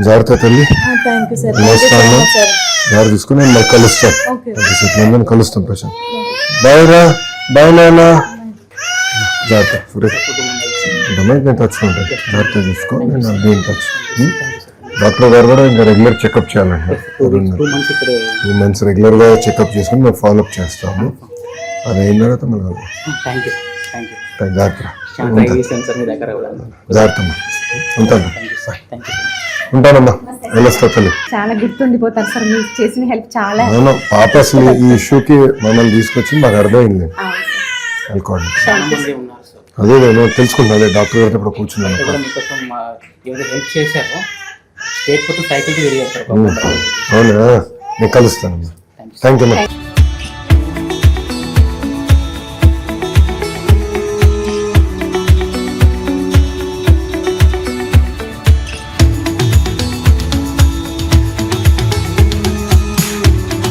జాగ్రత్త తల్లి. Thank you sir. వస్తాను, జాగ్రత్త చూసుకుని నేను మళ్ళీ కలుస్తాను. కలుస్తాం ప్రశాంత్. బాయ్ రా, బాయ్ నాన్న. జాగ్రత్త నేను టచ్ ఉంటాను. జాగ్రత్త చూసుకో. నేను అదే టచ్. డాక్టర్ గారు కూడా ఇంకా రెగ్యులర్ చెకప్ చేయాలండి. 2 months రెగ్యులర్గా చెకప్ చేసుకుని మేము ఫాలోఅప్ చేస్తాము. అది అయిన తర్వాత మళ్ళీ జాగ్రత్త. జాగ్రత్తమ్మా. ఉంటానమ్మా. వెళ్ళొస్తా తల్లి. చాలా గుర్తుండిపోతారు సార్ మీరు చేసిన హెల్ప్. చాలా అవును పాప అసలు ఈ ఇష్యూకి మమ్మల్ని తీసుకొచ్చి మాకు అర్థమైంది. అనుకోండి అదే నేను తెలుసుకుంటాను. అదే డాక్టర్ గారితో ఇప్పుడు కూర్చున్నాను. అవునా, నేను కలుస్తానమ్మా. థ్యాంక్ యూ అమ్మా.